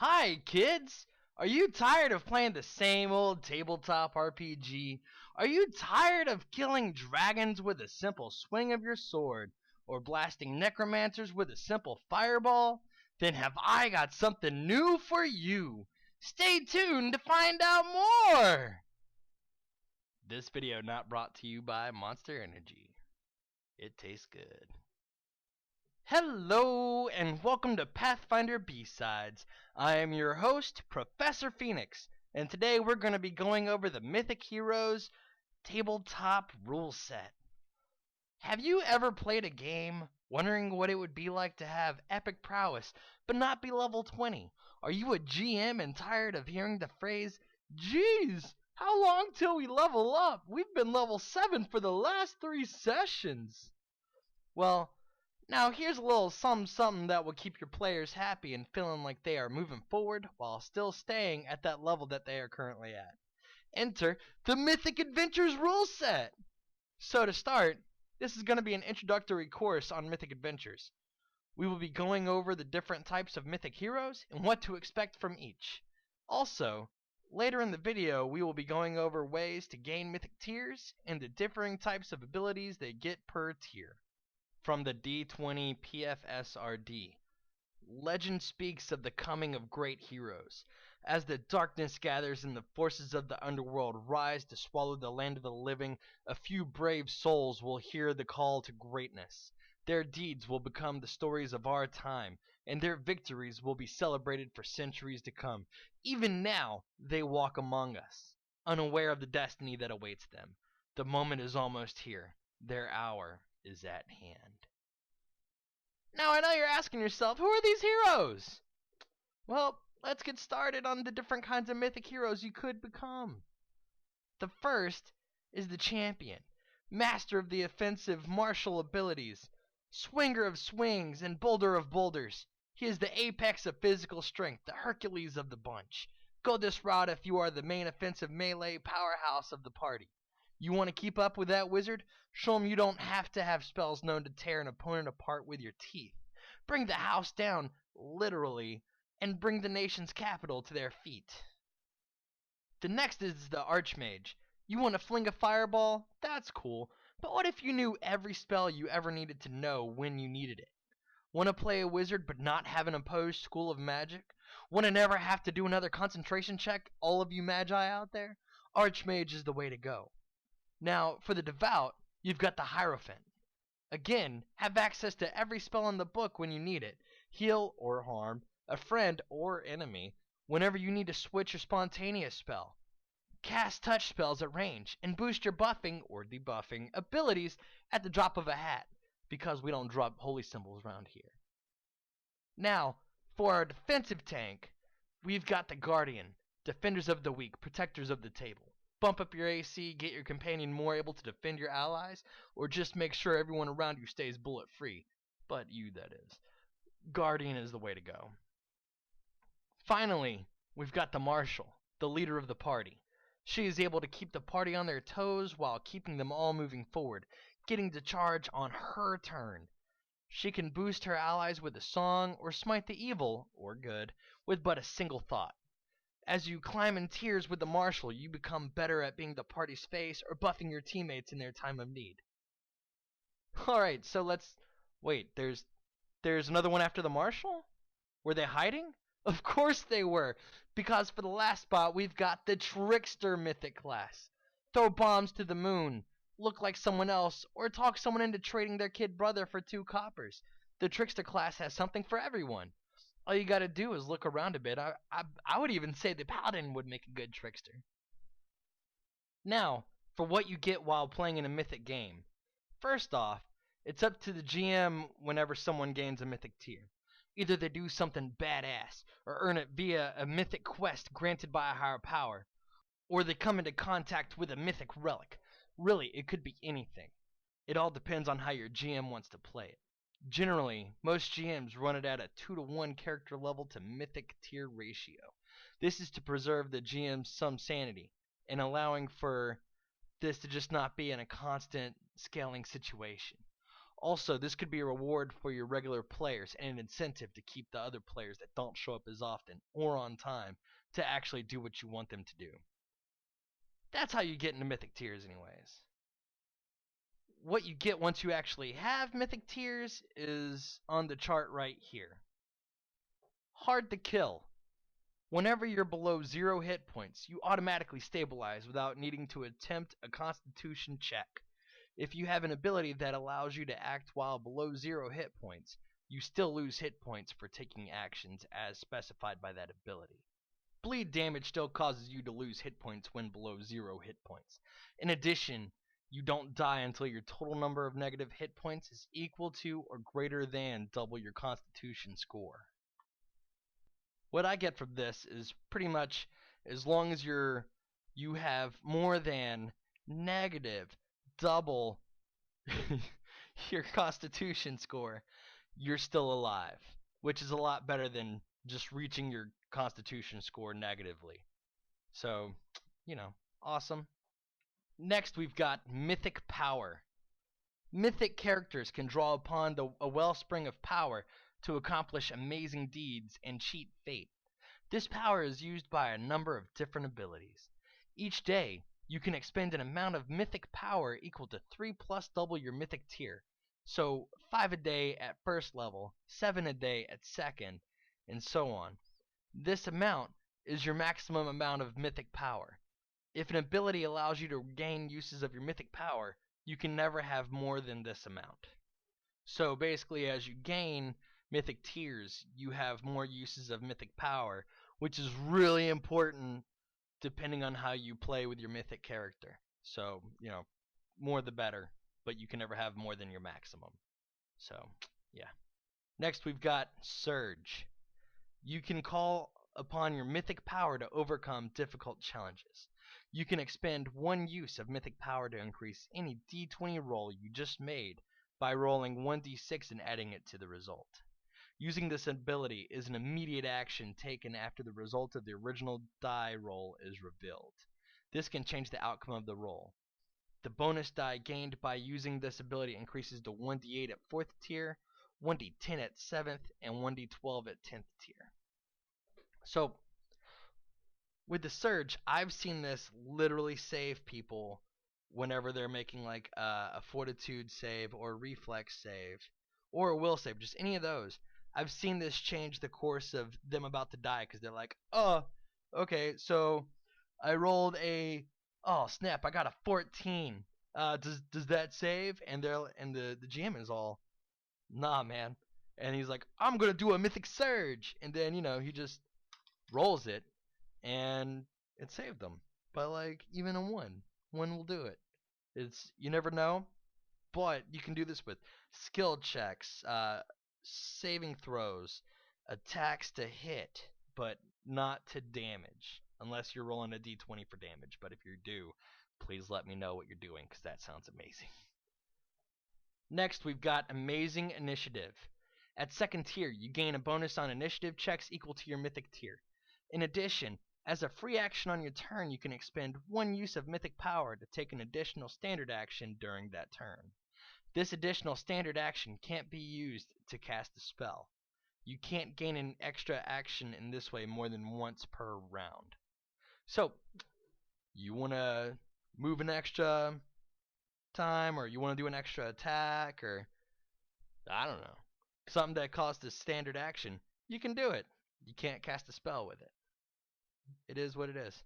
Hi, kids! Are you tired of playing the same old tabletop RPG? Are you tired of killing dragons with a simple swing of your sword? Or blasting necromancers with a simple fireball? Then have I got something new for you! Stay tuned to find out more! This video not brought to you by Monster Energy. It tastes good. Hello, and welcome to Pathfinder B-Sides. I am your host, Professor Phoenix, and today we're going to be going over the Mythic Heroes tabletop rule set. Have you ever played a game wondering what it would be like to have epic prowess but not be level 20? Are you a GM and tired of hearing the phrase, "Geez, how long till we level up? We've been level 7 for the last 3 sessions." Well, now here's a little something that will keep your players happy and feeling like they are moving forward while still staying at that level that they are currently at. Enter the Mythic Adventures rule set! So to start, this is going to be an introductory course on Mythic Adventures. We will be going over the different types of mythic heroes and what to expect from each. Also, later in the video we will be going over ways to gain mythic tiers and the differing types of abilities they get per tier. From the D20 PFSRD, legend speaks of the coming of great heroes. As the darkness gathers and the forces of the underworld rise to swallow the land of the living, a few brave souls will hear the call to greatness. Their deeds will become the stories of our time, and their victories will be celebrated for centuries to come. Even now, they walk among us, unaware of the destiny that awaits them. The moment is almost here. Their hour is at hand. Now I know you're asking yourself, who are these heroes? Well, let's get started on the different kinds of mythic heroes you could become. The first is the champion, master of the offensive martial abilities, swinger of swings and boulder of boulders. He is the apex of physical strength, the Hercules of the bunch. Go this route if you are the main offensive melee powerhouse of the party. You want to keep up with that wizard? Show him you don't have to have spells known to tear an opponent apart with your teeth. Bring the house down, literally, and bring the nation's capital to their feet. The next is the Archmage. You want to fling a fireball? That's cool, but what if you knew every spell you ever needed to know when you needed it? Want to play a wizard but not have an opposed school of magic? Want to never have to do another concentration check, all of you magi out there? Archmage is the way to go. Now, for the devout, you've got the Hierophant. Again, have access to every spell in the book when you need it. Heal or harm a friend or enemy whenever you need to switch your spontaneous spell. Cast touch spells at range and boost your buffing or debuffing abilities at the drop of a hat, because we don't drop holy symbols around here. Now, for our defensive tank, we've got the Guardian, defenders of the weak, protectors of the table. Bump up your AC, get your companion more able to defend your allies, or just make sure everyone around you stays bullet free. But you, that is. Guardian is the way to go. Finally, we've got the Marshal, the leader of the party. She is able to keep the party on their toes while keeping them all moving forward, getting to charge on her turn. She can boost her allies with a song or smite the evil, or good, with but a single thought. As you climb in tiers with the Marshal, you become better at being the party's face or buffing your teammates in their time of need. Alright, so let's... Wait, there's another one after the Marshal? Were they hiding? Of course they were, because for the last spot we've got the Trickster mythic class. Throw bombs to the moon, look like someone else, or talk someone into trading their kid brother for 2 coppers. The Trickster class has something for everyone. All you gotta do is look around a bit. I would even say the Paladin would make a good Trickster. Now, for what you get while playing in a mythic game. First off, it's up to the GM whenever someone gains a mythic tier. Either they do something badass, or earn it via a mythic quest granted by a higher power, or they come into contact with a mythic relic. Really, it could be anything. It all depends on how your GM wants to play it. Generally, most GMs run it at a 2-to-1 character level to mythic tier ratio. This is to preserve the GM's some sanity, and allowing for this to just not be in a constant scaling situation. Also, this could be a reward for your regular players and an incentive to keep the other players that don't show up as often or on time to actually do what you want them to do. That's how you get into Mythic Tiers anyways. What you get once you actually have Mythic Tiers is on the chart right here. Hard to kill. Whenever you're below 0 hit points, you automatically stabilize without needing to attempt a constitution check. If you have an ability that allows you to act while below 0 hit points, you still lose hit points for taking actions as specified by that ability. Bleed damage still causes you to lose hit points when below 0 hit points. In addition, you don't die until your total number of negative hit points is equal to or greater than double your constitution score. What I get from this is pretty much as long as you have more than negative double your constitution score, you're still alive, which is a lot better than just reaching your constitution score negatively. So, awesome. Next, we've got Mythic Power. Mythic characters can draw upon a wellspring of power to accomplish amazing deeds and cheat fate. This power is used by a number of different abilities. Each day, you can expend an amount of Mythic Power equal to 3 plus double your Mythic tier. So 5 a day at first level, 7 a day at second, and so on. This amount is your maximum amount of Mythic Power. If an ability allows you to gain uses of your Mythic Power, you can never have more than this amount. So basically, as you gain Mythic tiers, you have more uses of Mythic Power, which is really important depending on how you play with your Mythic character. So, more the better, but you can never have more than your maximum. So, yeah. Next, we've got Surge. You can call upon your Mythic Power to overcome difficult challenges. You can expend 1 use of Mythic Power to increase any d20 roll you just made by rolling 1d6 and adding it to the result. Using this ability is an immediate action taken after the result of the original die roll is revealed. This can change the outcome of the roll. The bonus die gained by using this ability increases to 1d8 at 4th tier, 1d10 at 7th, and 1d12 at 10th tier. So, with the Surge, I've seen this literally save people whenever they're making like a Fortitude save or a Reflex save or a Will save, just any of those. I've seen this change the course of them about to die because they're like, oh, okay, so I rolled oh snap, I got a 14. Does that save? And the GM is all, nah, man. And he's like, I'm gonna do a Mythic Surge, and then he just rolls it, and it saved them by like even a 1. 1 will do it. You never know, but you can do this with skill checks, saving throws, attacks to hit, but not to damage, unless you're rolling a d20 for damage. But if you do, please let me know what you're doing, because that sounds amazing. Next, we've got Amazing Initiative. At 2nd tier, you gain a bonus on initiative checks equal to your Mythic tier. In addition, as a free action on your turn, you can expend 1 use of Mythic Power to take an additional standard action during that turn. This additional standard action can't be used to cast a spell. You can't gain an extra action in this way more than once per round. So, you want to move an extra time, or you want to do an extra attack, or I don't know, something that costs a standard action, you can do it. You can't cast a spell with it. It is what it is.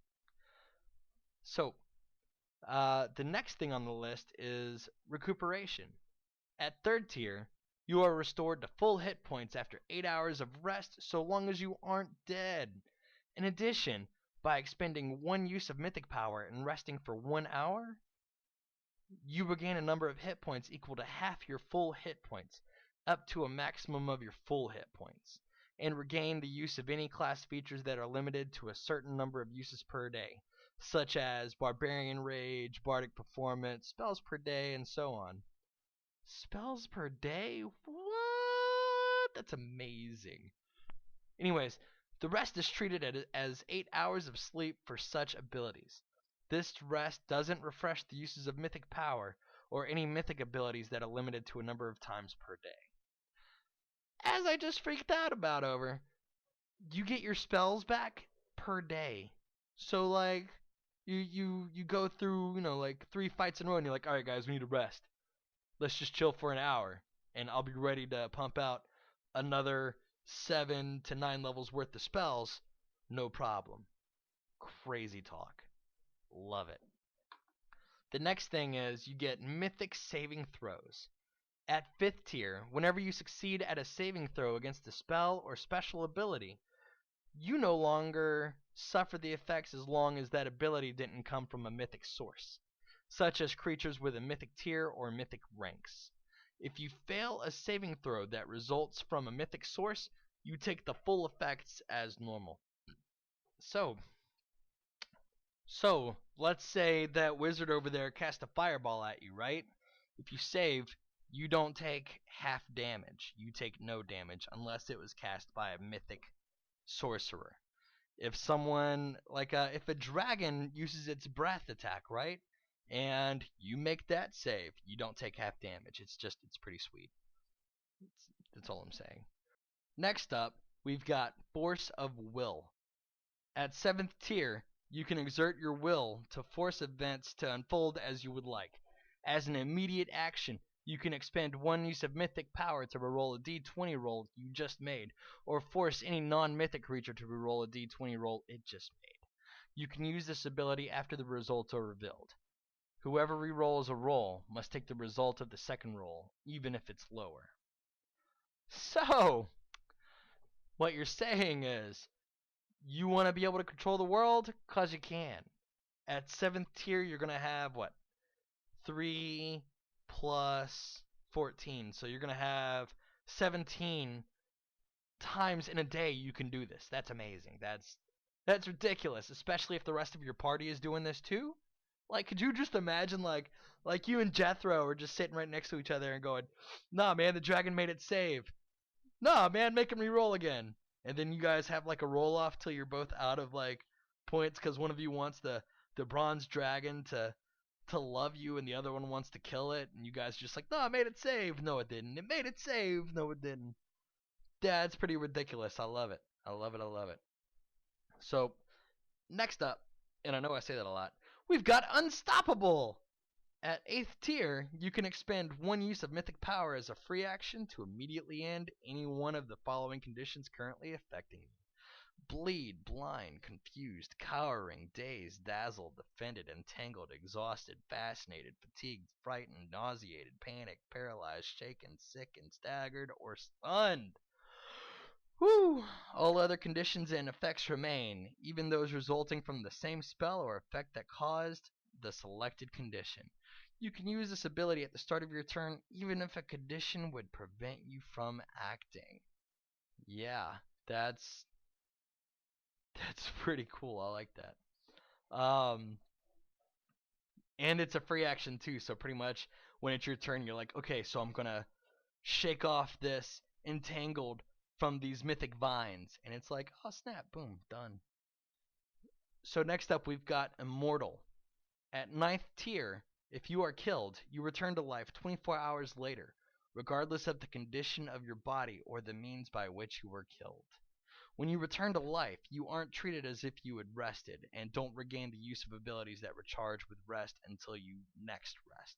So, the next thing on the list is Recuperation. At 3rd tier, you are restored to full hit points after 8 hours of rest so long as you aren't dead. In addition, by expending 1 use of Mythic Power and resting for 1 hour, you regain a number of hit points equal to half your full hit points, up to a maximum of your full hit points, and regain the use of any class features that are limited to a certain number of uses per day, such as Barbarian Rage, Bardic Performance, spells per day, and so on. Spells per day? What? That's amazing. Anyways, the rest is treated as 8 hours of sleep for such abilities. This rest doesn't refresh the uses of Mythic Power or any mythic abilities that are limited to a number of times per day. As I just freaked out about over, you get your spells back per day. So like you go through, like 3 fights in a row and you're like, "All right guys, we need to rest. Let's just chill for an hour and I'll be ready to pump out another 7 to 9 levels worth of spells, no problem." Crazy talk. Love it. The next thing is you get mythic saving throws. At 5th tier, whenever you succeed at a saving throw against a spell or special ability, you no longer suffer the effects as long as that ability didn't come from a mythic source, such as creatures with a mythic tier or mythic ranks. If you fail a saving throw that results from a mythic source, you take the full effects as normal. So, let's say that wizard over there cast a fireball at you, right? If you save, you don't take half damage. You take no damage unless it was cast by a mythic sorcerer. If someone, if a dragon uses its breath attack, right? And you make that save, you don't take half damage. It's pretty sweet. That's all I'm saying. Next up, we've got Force of Will. At 7th tier, you can exert your will to force events to unfold as you would like. As an immediate action, you can expend 1 use of Mythic Power to reroll a d20 roll you just made, or force any non-mythic creature to reroll a d20 roll it just made. You can use this ability after the results are revealed. Whoever rerolls a roll must take the result of the second roll, even if it's lower. So, what you're saying is, you want to be able to control the world? Because you can. At 7th tier, you're going to have, 3 plus 14. So you're going to have 17 times in a day you can do this. That's amazing. That's ridiculous, especially if the rest of your party is doing this too. Like, could you just imagine, like you and Jethro are just sitting right next to each other and going, "Nah, man, the dragon made it save. Nah, man, make him re-roll again." And then you guys have like a roll off till you're both out of points because one of you wants the bronze dragon to love you and the other one wants to kill it, and you guys just like, "No, I made it save." "No, it didn't." "It made it save." "No, it didn't." That's pretty ridiculous. I love it. I love it. I love it. So next up, and I know I say that a lot, we've got Unstoppable. At 8th tier, you can expend 1 use of Mythic Power as a free action to immediately end any one of the following conditions currently affecting you: bleed, blind, confused, cowering, dazed, dazzled, offended, entangled, exhausted, fascinated, fatigued, frightened, nauseated, panicked, paralyzed, shaken, sick, and staggered, or stunned. Whew! All other conditions and effects remain, even those resulting from the same spell or effect that caused the selected condition. You can use this ability at the start of your turn, even if a condition would prevent you from acting. Yeah, that's pretty cool. I like that. And it's a free action too, so pretty much when it's your turn, you're like, okay, so I'm gonna shake off this entangled from these mythic vines, and it's like, oh snap, boom, done. So next up, we've got Immortal. At 9th tier, if you are killed, you return to life 24 hours later, regardless of the condition of your body or the means by which you were killed. When you return to life, you aren't treated as if you had rested, and don't regain the use of abilities that recharge with rest until you next rest.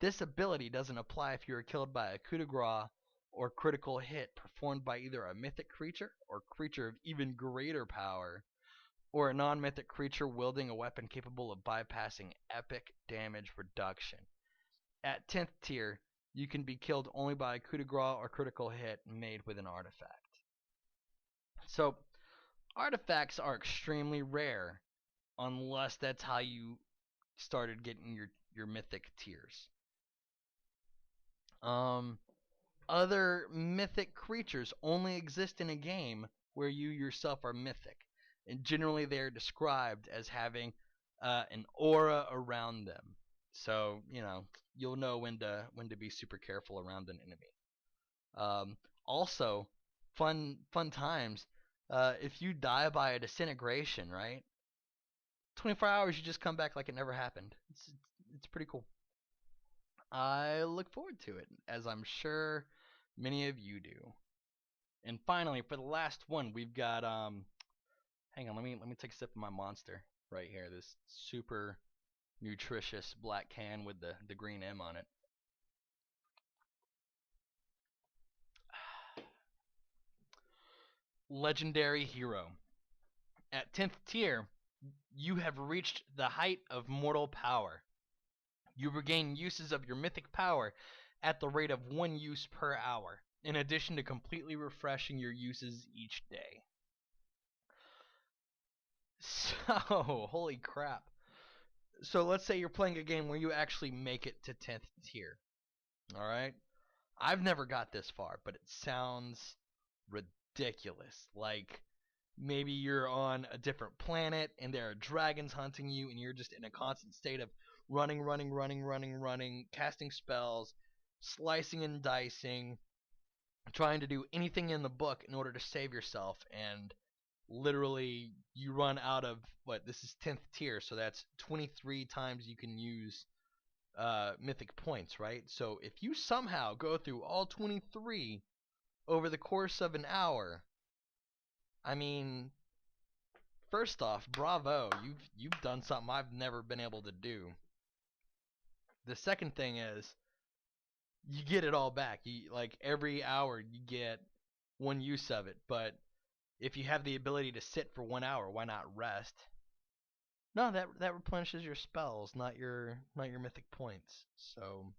This ability doesn't apply if you are killed by a coup de grace or critical hit performed by either a mythic creature or creature of even greater power, or a non-mythic creature wielding a weapon capable of bypassing epic damage reduction. At 10th tier, you can be killed only by a coup de grace or critical hit made with an artifact. So, artifacts are extremely rare, unless that's how you started getting your mythic tiers. Other mythic creatures only exist in a game where you yourself are mythic, and generally they are described as having an aura around them. So you'll know when to be super careful around an enemy. Also, fun times. If you die by a disintegration, right? 24 hours, you just come back like it never happened. It's pretty cool. I look forward to it, as I'm sure many of you do. And finally, for the last one, we've got hang on, let me take a sip of my monster right here. This super nutritious black can with the green M on it. Legendary Hero. At 10th tier, you have reached the height of mortal power. You regain uses of your mythic power at the rate of 1 use per hour, in addition to completely refreshing your uses each day. So, holy crap. So let's say you're playing a game where you actually make it to 10th tier. Alright? I've never got this far, but it sounds ridiculous. Like, maybe you're on a different planet and there are dragons hunting you and you're just in a constant state of running, casting spells, slicing and dicing, trying to do anything in the book in order to save yourself, and literally you run out of what, this is 10th tier, so that's 23 times you can use mythic points, right? So if you somehow go through all 23 over the course of an hour, I mean, first off, bravo, you've done something I've never been able to do. The second thing is you get it all back. You, like, every hour you get 1 use of it, but if you have the ability to sit for 1 hour, why not rest? No, that replenishes your spells, not your mythic points. So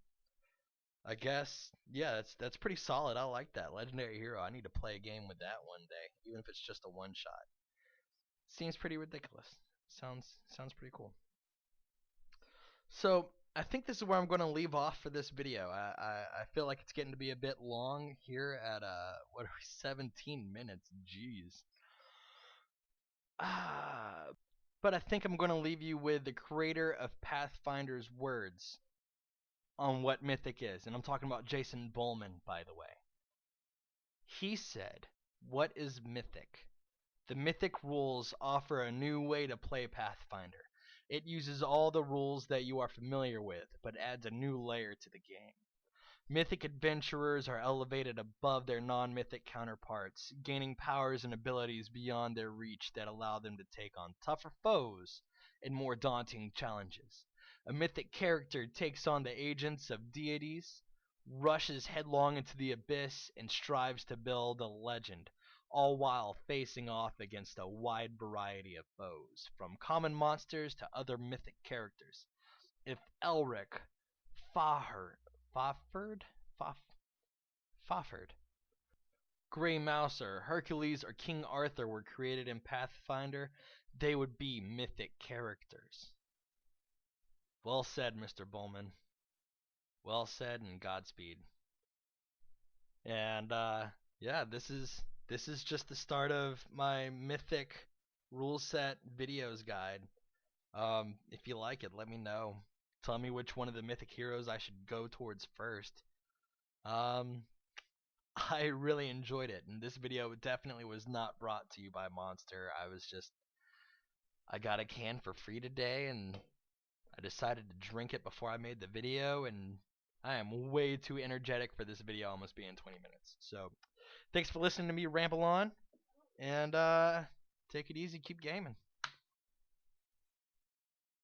I guess, yeah, that's pretty solid. I like that. Legendary Hero. I need to play a game with that one day, even if it's just a one shot. Seems pretty ridiculous. Sounds pretty cool. So I think this is where I'm going to leave off for this video. I feel like it's getting to be a bit long here at what are we, 17 minutes. Jeez. But I think I'm going to leave you with the creator of Pathfinder's words on what Mythic is. And I'm talking about Jason Bowman, by the way. He said, "What is Mythic? The Mythic rules offer a new way to play Pathfinder. It uses all the rules that you are familiar with, but adds a new layer to the game. Mythic adventurers are elevated above their non-mythic counterparts, gaining powers and abilities beyond their reach that allow them to take on tougher foes and more daunting challenges. A mythic character takes on the agents of deities, rushes headlong into the abyss, and strives to build a legend, all while facing off against a wide variety of foes, from common monsters to other mythic characters. If Elric, Fahir, Fafard? Fafard, Grey Mouser, Hercules, or King Arthur were created in Pathfinder, they would be mythic characters." Well said, Mr. Bowman. Well said, and Godspeed. And yeah, this is just the start of my Mythic rule set videos guide. If you like it, let me know. Tell me which one of the Mythic heroes I should go towards first. I really enjoyed it, and this video definitely was not brought to you by Monster. I got a can for free today, and I decided to drink it before I made the video, and I am way too energetic for this video almost being 20 minutes. So, thanks for listening to me ramble on, and take it easy, keep gaming.